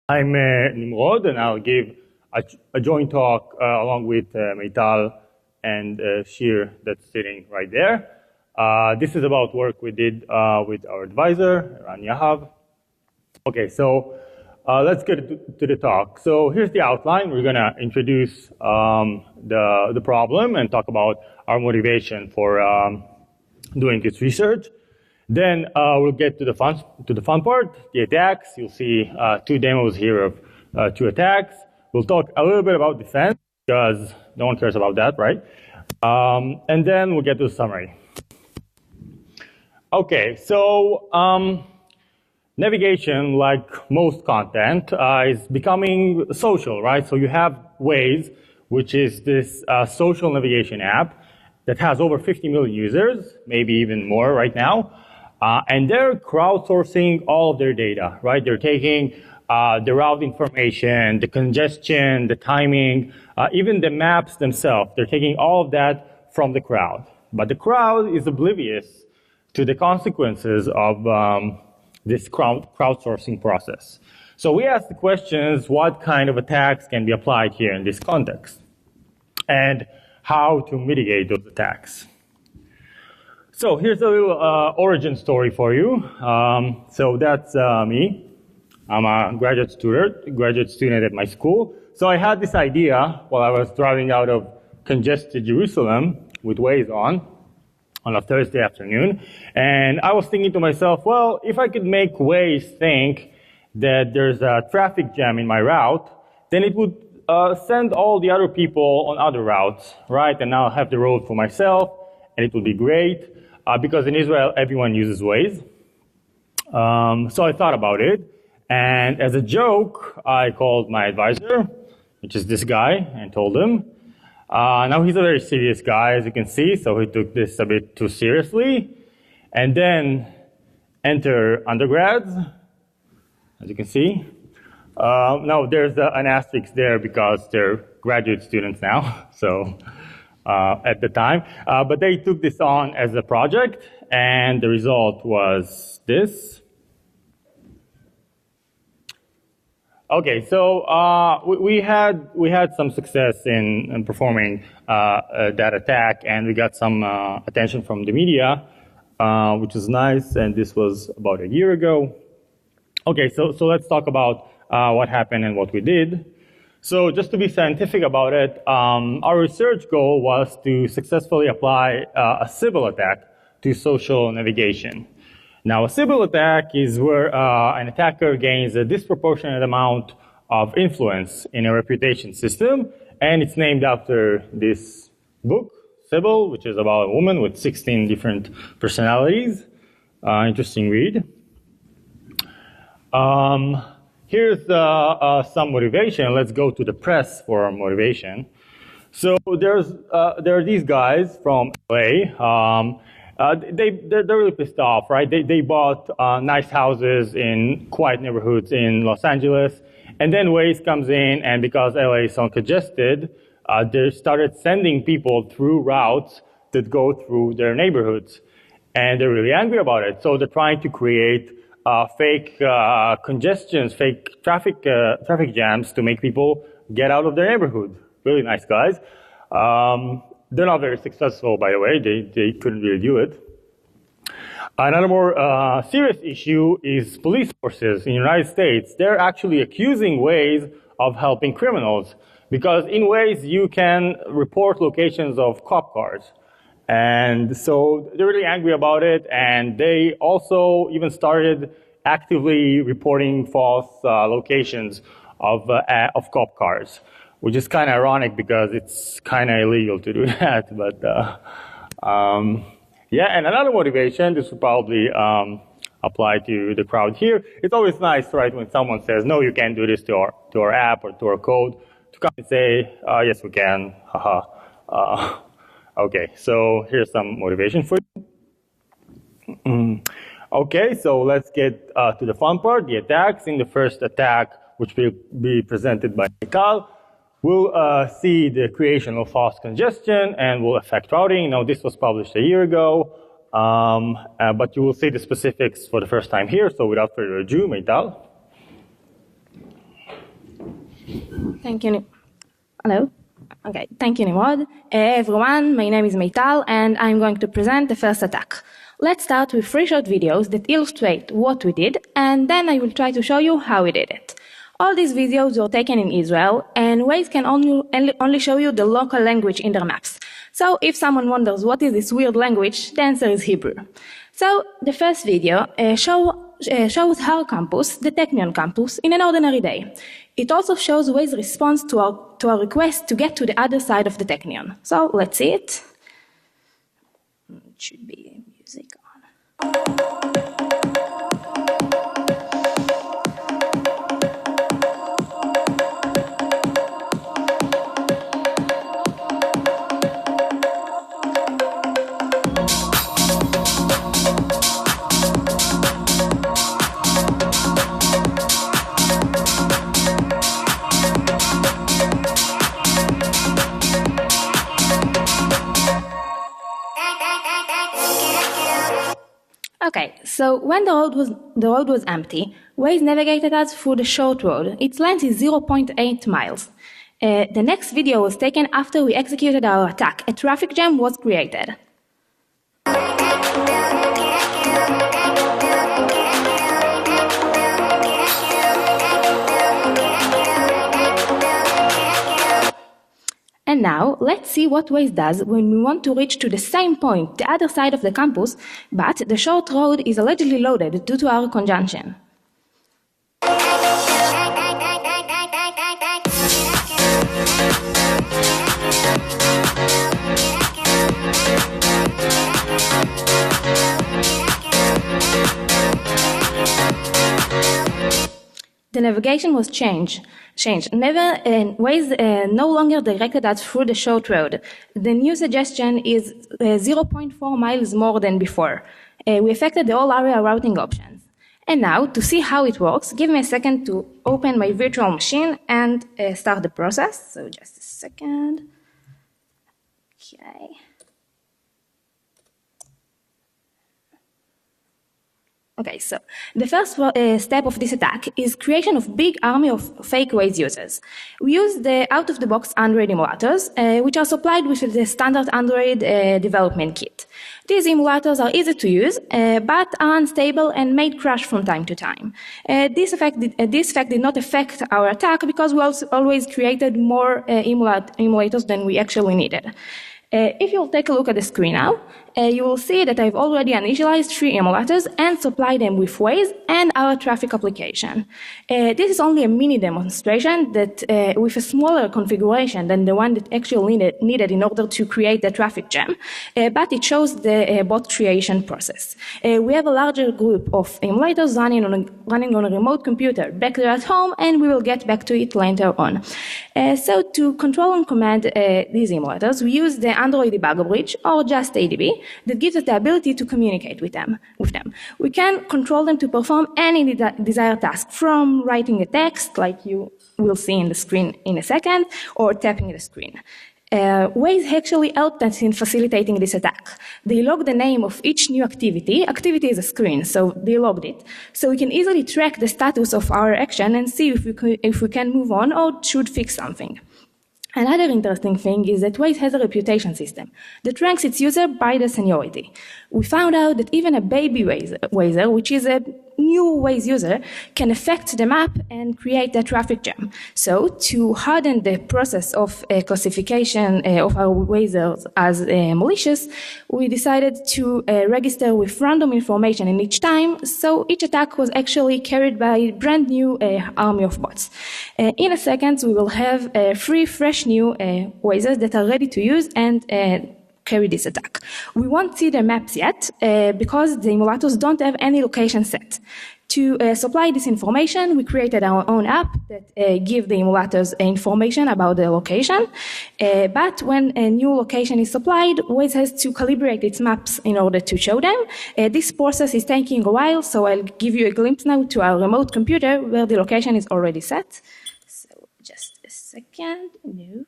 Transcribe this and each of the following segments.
I'm Nimrod, and I'll give a joint talk along with Meital and Shir that's sitting right there. This is about work we did with our advisor, Ran Yahav. Okay, so let's get to the talk. So here's the outline. We're going to introduce the problem and talk about our motivation for doing this research. Then we'll get to the fun part, the attacks. You'll see two demos here of two attacks. We'll talk a little bit about defense because no one cares about that, right? And then we'll get to the summary. Okay, so navigation, like most content, is becoming social, right? So you have Waze, which is this social navigation app that has over 50 million users, maybe even more right now. And they're crowdsourcing all of their data, right? They're taking the route information, the congestion, the timing, even the maps themselves. They're taking all of that from the crowd. But the crowd is oblivious to the consequences of this crowdsourcing process. So we asked the questions, what kind of attacks can be applied here in this context? And how to mitigate those attacks. So here's a little origin story for you. So that's me. I'm a graduate student at my school. So I had this idea while I was driving out of congested Jerusalem with Waze on a Thursday afternoon. And I was thinking to myself, well, if I could make Waze think that there's a traffic jam in my route, then it would send all the other people on other routes, right? And I'll have the road for myself, and it would be great. Because in Israel, everyone uses Waze. So I thought about it. And as a joke, I called my advisor, which is this guy, and told him. Now he's a very serious guy, as you can see, so he took this a bit too seriously. And then enter undergrads, as you can see. Now there's an asterisk there because they're graduate students now, so. At the time, but they took this on as a project, and the result was this. Okay, so we had some success in performing that attack, and we got some attention from the media, which is nice. And this was about a year ago. Okay, so let's talk about what happened and what we did. So just to be scientific about it, our research goal was to successfully apply a Sybil attack to social navigation. Now, a Sybil attack is where an attacker gains a disproportionate amount of influence in a reputation system, and it's named after this book, Sybil, which is about a woman with 16 different personalities. Interesting read. Here's some motivation. Let's go to the press for motivation. So there are these guys from LA. They're really pissed off, right? They bought nice houses in quiet neighborhoods in Los Angeles, and then Waze comes in, and because LA is so congested, they started sending people through routes that go through their neighborhoods, and they're really angry about it. So they're trying to create fake congestions, fake traffic jams to make people get out of their neighborhood. Really nice guys. They're not very successful, by the way. They couldn't really do it. Another more serious issue is police forces in the United States. They're actually accusing Waze of helping criminals because in Waze you can report locations of cop cars. And so they're really angry about it, and they also even started actively reporting false locations of cop cars, which is kind of ironic because it's kind of illegal to do that. But yeah, and another motivation, this would probably apply to the crowd here. It's always nice, right, when someone says, no, you can't do this to our app or to our code, to come and say, yes, we can, haha. Okay, so here's some motivation for you. Okay, so let's get to the fun part, the attacks. In the first attack, which will be presented by Meital, we'll see the creation of false congestion and will affect routing. Now, this was published a year ago, but you will see the specifics for the first time here. So without further ado, Meital. Thank you. Hello? Okay, thank you, Nimrod. Everyone, my name is Meital, and I'm going to present the first attack. Let's start with 3 short videos that illustrate what we did, and then I will try to show you how we did it. All these videos were taken in Israel, and Waze can only show you the local language in their maps. So if someone wonders what is this weird language, the answer is Hebrew. So the first video shows our campus, the Technion campus, in an ordinary day. It also shows Waze response to our request to get to the other side of the Technion. So let's see it. It should be music on. Okay, so when the road was empty, Waze navigated us through the short road. Its length is 0.8 miles. The next video was taken after we executed our attack. A traffic jam was created. And now, let's see what Waze does when we want to reach to the same point, the other side of the campus, but the short road is allegedly loaded due to our conjunction. The navigation was changed. Waze no longer directed us through the short road. The new suggestion is 0.4 miles more than before. We affected the whole area routing options. And now, to see how it works, give me a second to open my virtual machine and start the process. So just a second. Okay. Okay, so the first step of this attack is creation of big army of fake Waze users. We use the out-of-the-box Android emulators, which are supplied with the standard Android development kit. These emulators are easy to use, but are unstable and may crash from time to time. This fact did not affect our attack because we always created more emulators than we actually needed. If you'll take a look at the screen now, you will see that I've already initialized 3 emulators and supplied them with Waze and our traffic application. This is only a mini demonstration that with a smaller configuration than the one that actually needed in order to create the traffic jam, but it shows the bot creation process. We have a larger group of emulators running on a remote computer back there at home, and we will get back to it later on. So to control and command these emulators, we use the Android debugger bridge, or just ADB, that gives us the ability to communicate with them. We can control them to perform any desired task, from writing a text, like you will see in the screen in a second, or tapping the screen. Waze actually helped us in facilitating this attack. They logged the name of each new activity. Activity is a screen, so they logged it. So we can easily track the status of our action and see if we can move on or should fix something. Another interesting thing is that Waze has a reputation system that ranks its user by the seniority. We found out that even a baby Wazer, which is a new Waze user, can affect the map and create a traffic jam. So to harden the process of classification of our Wazers as malicious, we decided to register with random information in each time, so each attack was actually carried by a brand new army of bots. In a second, we will have 3 fresh new Wazers that are ready to use and carry this attack. We won't see the maps yet because the emulators don't have any location set. To supply this information, we created our own app that gives the emulators information about the location. But when a new location is supplied, Waze has to calibrate its maps in order to show them. This process is taking a while, so I'll give you a glimpse now to our remote computer where the location is already set. So just a second. No.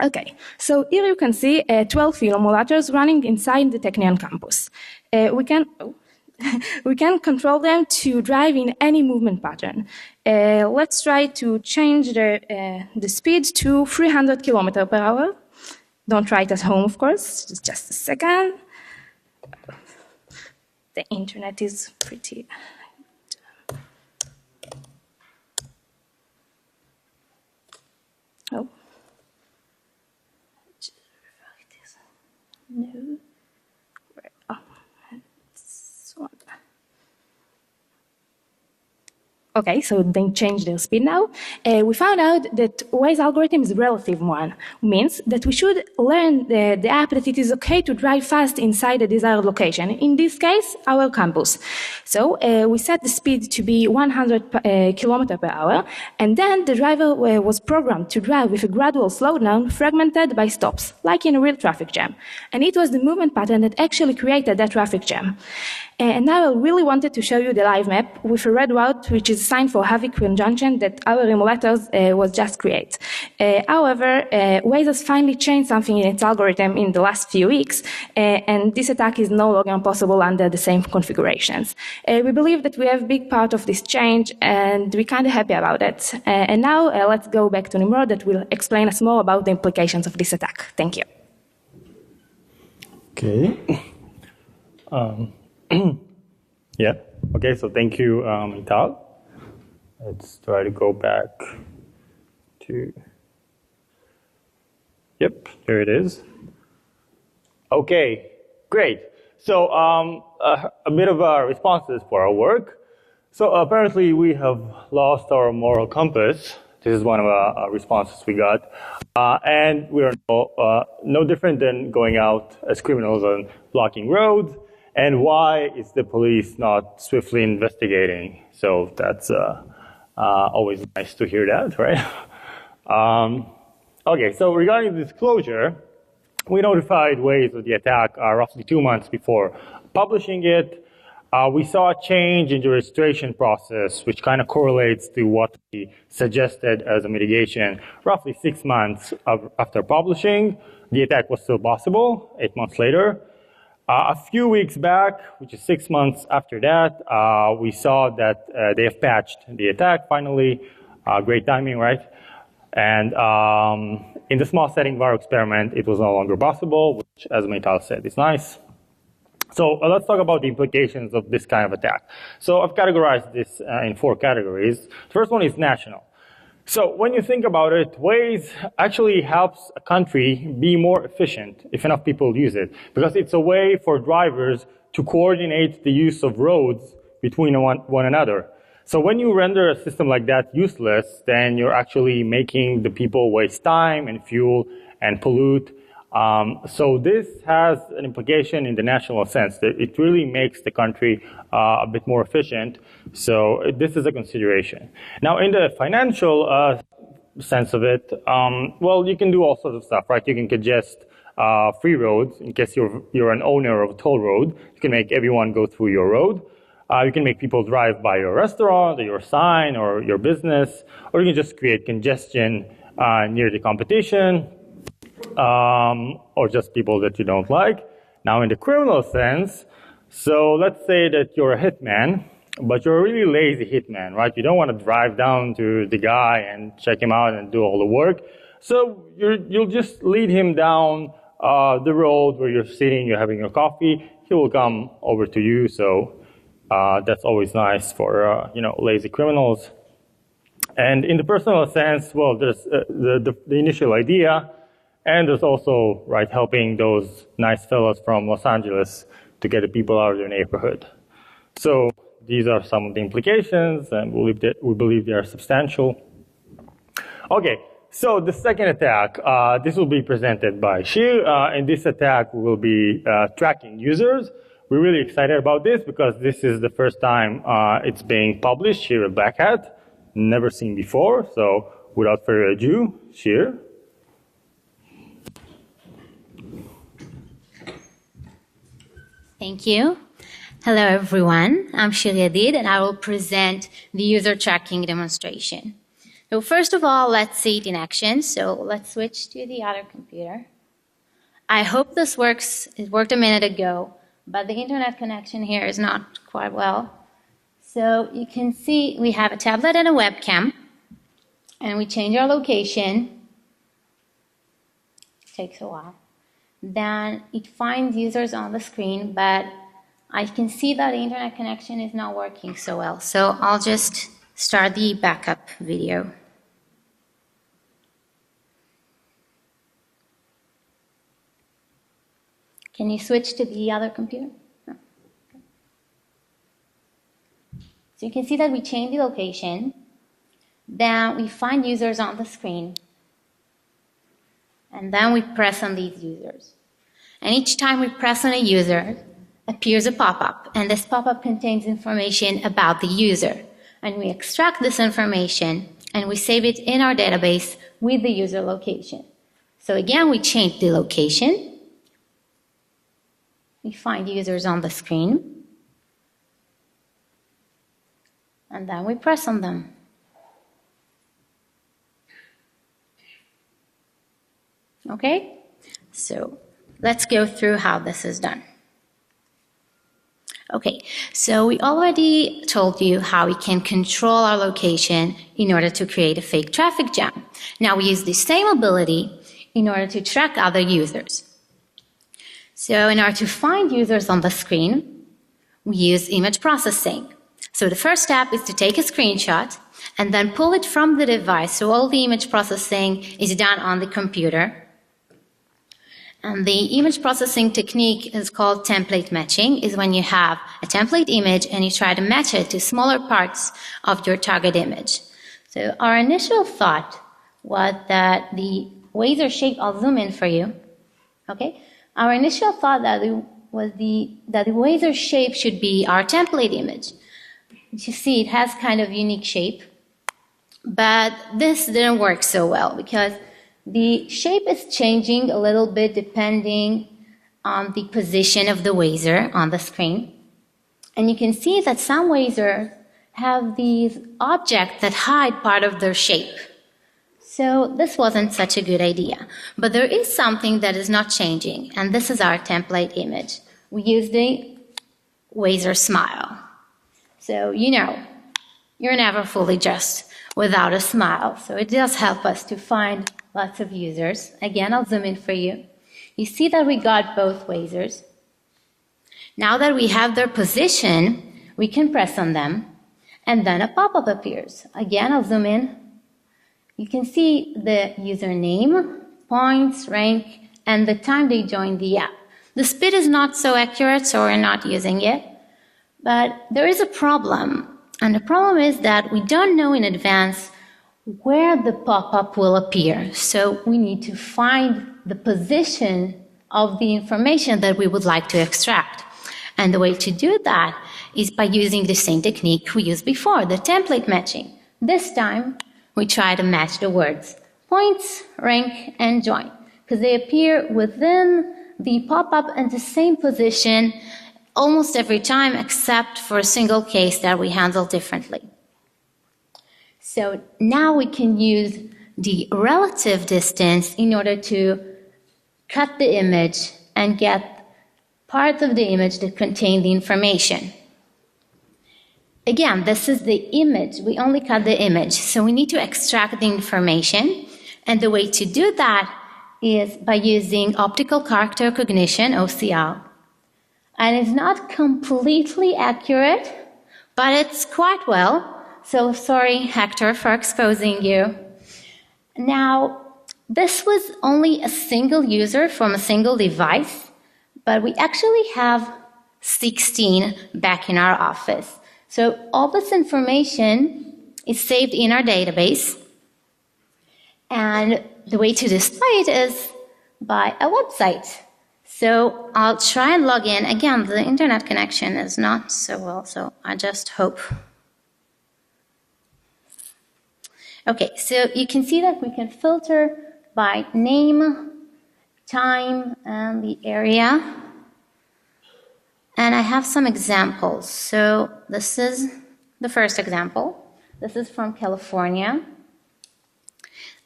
Okay, so here you can see 12 emulators running inside the Technion campus. we can control them to drive in any movement pattern. Let's try to change the speed to 300 kilometers per hour. Don't try it at home, of course, just a second. The internet is pretty... Oh. No. Oh, this one. Okay, so they changed their speed now. We found out that Waze algorithm is a relative one, means that we should learn the app that it is okay to drive fast inside the desired location. In this case, our campus. So we set the speed to be 100 kilometers per hour, and then the driver was programmed to drive with a gradual slowdown fragmented by stops, like in a real traffic jam. And it was the movement pattern that actually created that traffic jam. And now I really wanted to show you the live map with a red route, which is assigned for heavy conjunction that our emulators was just create. However, Waze has finally changed something in its algorithm in the last few weeks, and this attack is no longer possible under the same configurations. We believe that we have a big part of this change, and we're kind of happy about it. And now let's go back to Nimrod that will explain us more about the implications of this attack. Thank you. Okay. Yeah. Okay. So thank you, Ital. Let's try to go back to. Yep. There it is. Okay. Great. So a bit of responses for our work. So apparently we have lost our moral compass. This is one of the responses we got. And we are no different than going out as criminals and blocking roads. And why is the police not swiftly investigating? So that's always nice to hear that, right? Okay, so regarding disclosure, we notified Waze of the attack roughly 2 months before publishing it. We saw a change in the registration process, which kind of correlates to what we suggested as a mitigation. Roughly 6 months after publishing, the attack was still possible, 8 months later. A few weeks back, which is 6 months after that, we saw that they have patched the attack finally. Great timing, right? And in the small setting of our experiment, it was no longer possible, which, as Meital said, is nice. So let's talk about the implications of this kind of attack. So I've categorized this in 4 categories. The first one is national. So when you think about it, Waze actually helps a country be more efficient if enough people use it, because it's a way for drivers to coordinate the use of roads between one another. So when you render a system like that useless, then you're actually making the people waste time and fuel and pollute. So this has an implication in the national sense that it really makes the country a bit more efficient. So this is a consideration. Now, in the financial sense of it, well, you can do all sorts of stuff, right? You can congest free roads in case you're an owner of a toll road. You can make everyone go through your road. You can make people drive by your restaurant or your sign or your business, or you can just create congestion near the competition. Or just people that you don't like. Now, in the criminal sense, so let's say that you're a hitman, but you're a really lazy hitman, right? You don't want to drive down to the guy and check him out and do all the work. So you'll just lead him down the road where you're sitting, you're having your coffee. He will come over to you. So that's always nice for lazy criminals. And in the personal sense, well, there's the initial idea. And there's also, right, helping those nice fellows from Los Angeles to get the people out of their neighborhood. So these are some of the implications, and we believe they are substantial. Okay, so the second attack, this will be presented by Shir. In this attack, we will be tracking users. We're really excited about this because this is the first time it's being published here at Black Hat. Never seen before. So without further ado, Shir. Thank you. Hello, everyone. I'm Shir Yadid, and I will present the user tracking demonstration. So first of all, let's see it in action. So let's switch to the other computer. I hope this works. It worked a minute ago, but the internet connection here is not quite well. So you can see we have a tablet and a webcam, and we change our location. It takes a while. Then it finds users on the screen, but I can see that the internet connection is not working so well. So I'll just start the backup video. Can you switch to the other computer? No. So you can see that we change the location. Then we find users on the screen. And then we press on these users. And each time we press on a user, appears a pop-up. And this pop-up contains information about the user. And we extract this information and we save it in our database with the user location. So again, we change the location. We find users on the screen. And then we press on them. Okay? So let's go through how this is done. Okay, so we already told you how we can control our location in order to create a fake traffic jam. Now we use the same ability in order to track other users. So in order to find users on the screen, we use image processing. So the first step is to take a screenshot and then pull it from the device. So all the image processing is done on the computer. And the image processing technique is called template matching, is when you have a template image and you try to match it to smaller parts of your target image. So our initial thought was that the Wazer shape, I'll zoom in for you, okay? Our initial thought that was the Wazer shape should be our template image. You see, it has kind of unique shape, but this didn't work so well because the shape is changing a little bit depending on the position of the Wazer on the screen. And you can see that some Wazers have these objects that hide part of their shape. So this wasn't such a good idea. But there is something that is not changing, and this is our template image. We use the Wazer smile. So you know, you're never fully dressed without a smile. So it does help us to find lots of users. Again, I'll zoom in for you. You see that we got both Wazers. Now that we have their position, we can press on them, and then a pop-up appears. Again, I'll zoom in. You can see the username, points, rank, and the time they joined the app. The speed is not so accurate, so we're not using it. But there is a problem, and the problem is that we don't know in advance where the pop-up will appear. So we need to find the position of the information that we would like to extract. And the way to do that is by using the same technique we used before, the template matching. This time, we try to match the words points, rank, and join, because they appear within the pop-up in the same position almost every time, except for a single case that we handle differently. So now we can use the relative distance in order to cut the image and get parts of the image that contain the information. Again, this is the image. We only cut the image, so we need to extract the information. And the way to do that is by using optical character recognition, OCR. And it's not completely accurate, but it's quite well. So sorry, Hector, for exposing you. Now, this was only a single user from a single device, but we actually have 16 back in our office. So all this information is saved in our database, and the way to display it is by a website. So I'll try and log in. Again, the internet connection is not so well, so I just hope. Okay, so you can see that we can filter by name, time, and the area. And I have some examples. So this is the first example. This is from California.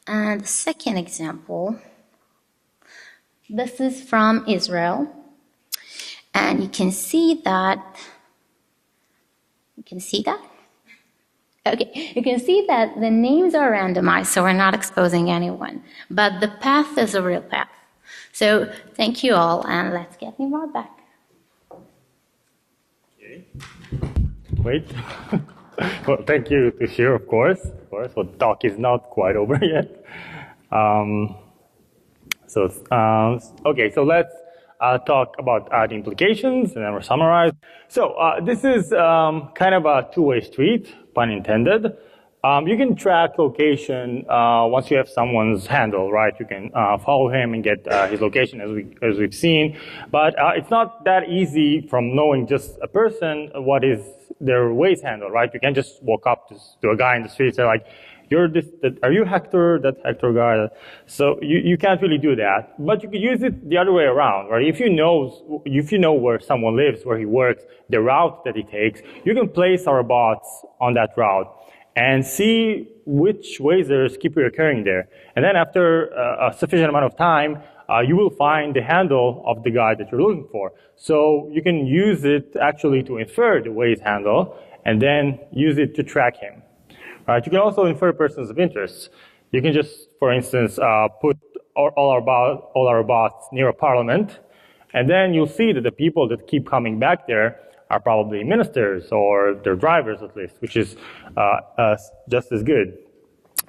And the second example, this is from Israel. And you can see that, Okay, you can see that the names are randomized, so we're not exposing anyone. But the path is a real path. So thank you all, and let's get Nimrod back. Okay. Wait. Well, thank you to Shir, of course. Well, the talk is not quite over yet. Okay, so let's talk about the implications, and then we'll summarize. So this is kind of a two-way street, pun intended. You can track location once you have someone's handle, right? You can follow him and get his location, as we've seen. But it's not that easy from knowing just a person what is their Waze handle, right? You can't just walk up to a guy in the street and say, like, are you Hector, that Hector guy? So you can't really do that. But you could use it the other way around, right? If you know where someone lives, where he works, the route that he takes, you can place our bots on that route and see which Wazers keep reoccurring there. And then after a sufficient amount of time, you will find the handle of the guy that you're looking for. So you can use it actually to infer the Waze handle and then use it to track him. Right? You can also infer persons of interest. You can just, for instance, put all our bots near a parliament, and then you'll see that the people that keep coming back there are probably ministers or their drivers at least, which is just as good.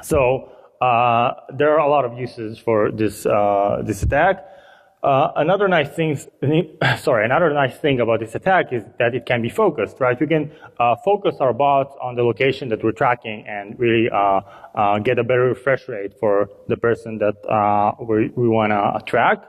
So there are a lot of uses for this attack. Another nice thing about this attack is that it can be focused, right? We can focus our bots on the location that we're tracking and really get a better refresh rate for the person that we want to track.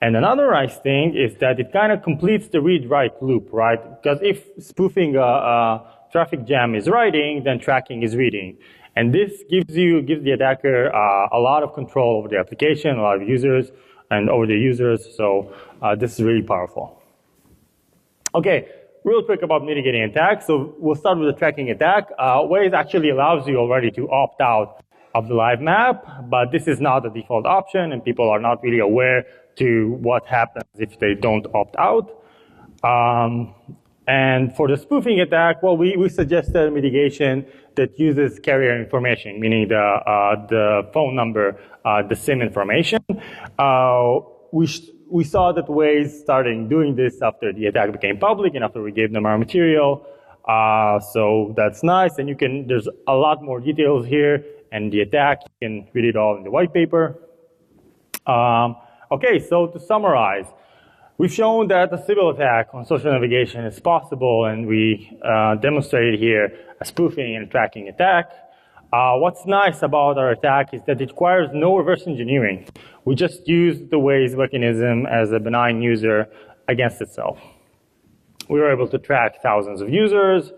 And another nice thing is that it kind of completes the read-write loop, right? Because if spoofing a traffic jam is writing, then tracking is reading. And this gives the attacker a lot of control over the application, a lot of users, and over the users. So this is really powerful. Okay, real quick about mitigating attacks. So we'll start with the tracking attack. Waze actually allows you already to opt out of the live map, but this is not the default option, and people are not really aware to what happens if they don't opt out. And for the spoofing attack, well, we suggested a mitigation that uses carrier information, meaning the phone number, the SIM information. We saw that Waze started doing this after the attack became public and after we gave them our material. So that's nice, and there's a lot more details here, and the attack, you can read it all in the white paper. Okay, so to summarize, we've shown that a civil attack on social navigation is possible, and we demonstrated here a spoofing and tracking attack. What's nice about our attack is that it requires no reverse engineering. We just use the Waze mechanism as a benign user against itself. We were able to track thousands of users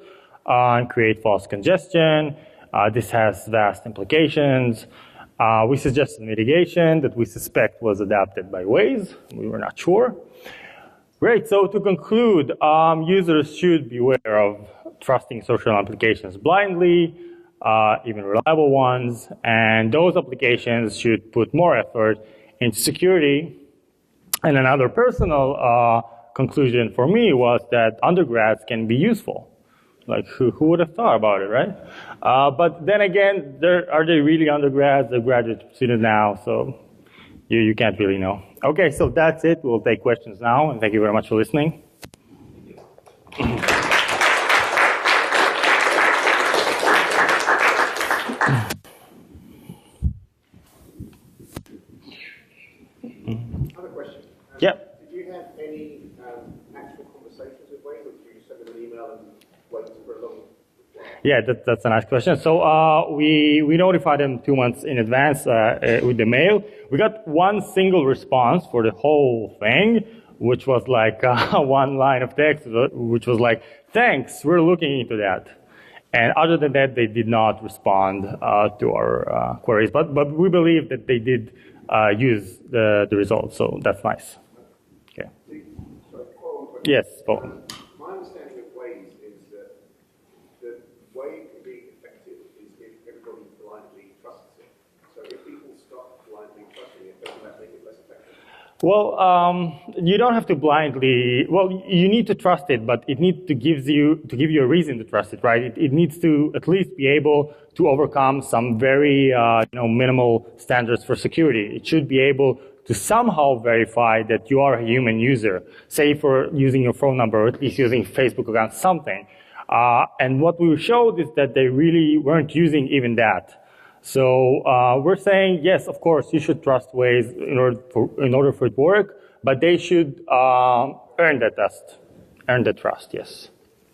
and create false congestion. This has vast implications. We suggested mitigation that we suspect was adapted by Waze. We were not sure. Great, so to conclude, users should beware of trusting social applications blindly, even reliable ones, and those applications should put more effort into security. And another personal conclusion for me was that undergrads can be useful. Like, who would have thought about it, right? But then again, are they really undergrads? They're graduate students now, so you can't really know. Okay, so that's it. We'll take questions now, and thank you very much for listening. Yeah. Did you have any actual conversations with Waze, or did you just send them an email and wait for a long reply? Yeah, that's a nice question. So we notified them 2 months in advance with the mail. We got one single response for the whole thing, which was like one line of text, which was like, "Thanks, we're looking into that." And other than that, they did not respond to our queries. But we believe that they did use the results, so that's nice. Okay. Sorry, follow-on question. Yes, Paul. My understanding of Waze is that the way it can be effective is if everybody blindly trusts it. So if people stop blindly trusting it, doesn't that make it less effective? Well, you don't have to blindly. Well, you need to trust it, but it needs to give you a reason to trust it, right? It needs to at least be able to overcome some very minimal standards for security. It should be able to somehow verify that you are a human user, say for using your phone number or at least using Facebook account, something. And what we showed is that they really weren't using even that. So we're saying, yes, of course, you should trust Waze in order for it to work, but they should earn the trust, yes.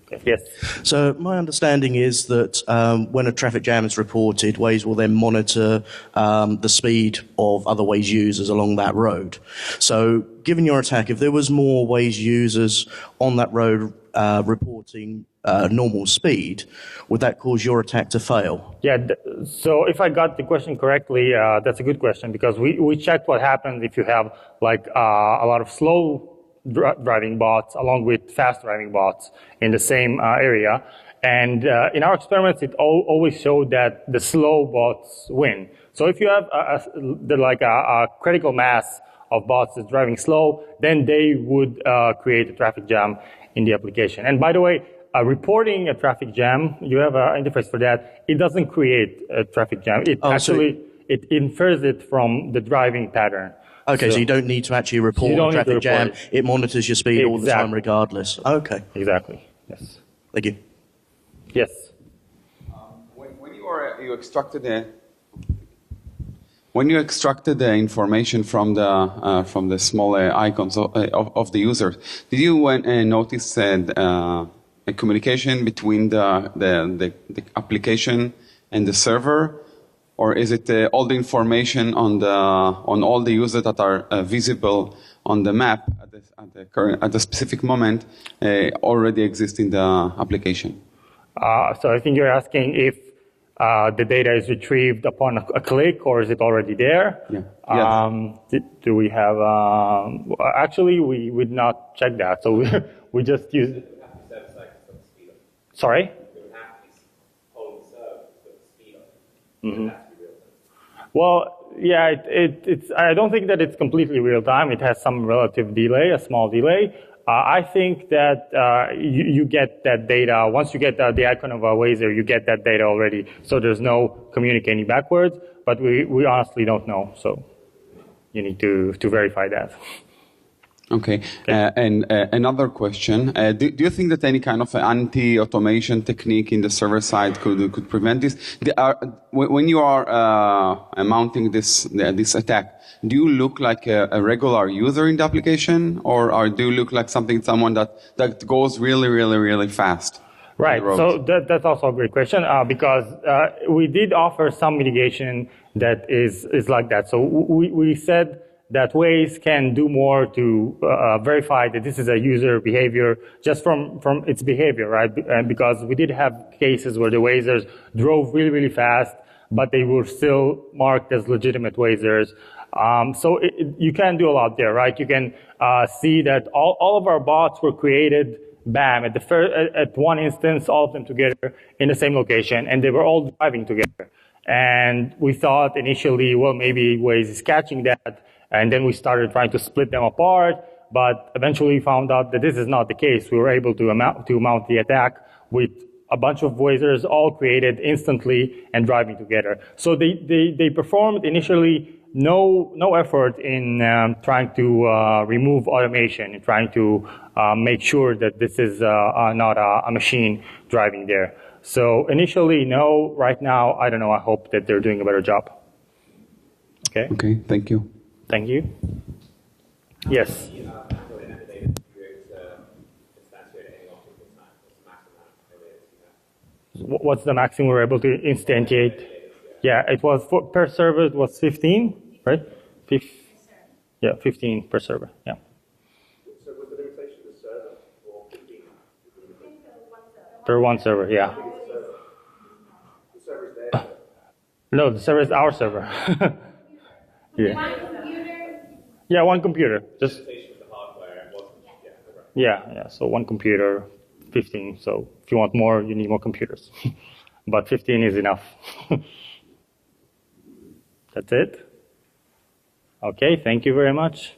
Okay, yes. So my understanding is that when a traffic jam is reported, Waze will then monitor the speed of other Waze users along that road. So given your attack, if there was more Waze users on that road reporting normal speed, would that cause your attack to fail? Yeah, so if I got the question correctly, that's a good question, because we checked what happens if you have like a lot of slow driving bots along with fast driving bots in the same area. And in our experiments, it always showed that the slow bots win. So if you have a critical mass of bots that's driving slow, then they would create a traffic jam in the application. And by the way, reporting a traffic jam, you have an interface for that. It doesn't create a traffic jam. It it infers it from the driving pattern. Okay, so you don't need to actually report a traffic jam. It monitors your speed all the time regardless. Okay. Exactly, yes. Thank you. Yes. When you extracted the information from the small icons of the users, did you notice a communication between the application and the server? Or is it all the information on all the users that are visible on the map at the specific moment already exist in the application? So I think you're asking if the data is retrieved upon a click, or is it already there? Yeah. Yes. Do we have? Actually, we would not check that. So we just use. Sorry. Mm-hmm. Well, yeah, it's. I don't think that it's completely real time. It has some relative delay, a small delay. I think that you get that data once you get the icon of a Wazer. You get that data already, so there's no communicating backwards. But we honestly don't know, so you need to verify that. Okay. And another question: do you think that any kind of anti-automation technique in the server side could prevent this? When you are mounting this attack, do you look like a regular user in the application, or do you look like someone that goes really, really, really fast? Right. So that's also a great question because we did offer some mitigation that is like that. So we said that Waze can do more to verify that this is a user behavior just from its behavior, right? And because we did have cases where the Wazers drove really, really fast, but they were still marked as legitimate Wazers. So you can do a lot there, right? You can see that all of our bots were created, bam, at one instance, all of them together in the same location, and they were all driving together. And we thought initially, well, maybe Waze is catching that. And then we started trying to split them apart, but eventually found out that this is not the case. We were able to mount the attack with a bunch of Wazers all created instantly and driving together. So they performed initially no effort in trying to remove automation, in trying to make sure that this is not a machine driving there. So initially, no. Right now, I don't know. I hope that they're doing a better job. Okay. Okay. Thank you. Thank you. Yes. What's the maximum we're able to instantiate? Yeah, it was per server. It was 15, right? 15 per server. Yeah. So was the limitation the server or 15? Per one server. Yeah. The server is there. No, the server is our server. Yeah. Yeah, one computer. Just. Yeah. So one computer, 15. So if you want more, you need more computers. But 15 is enough. That's it. Okay, thank you very much.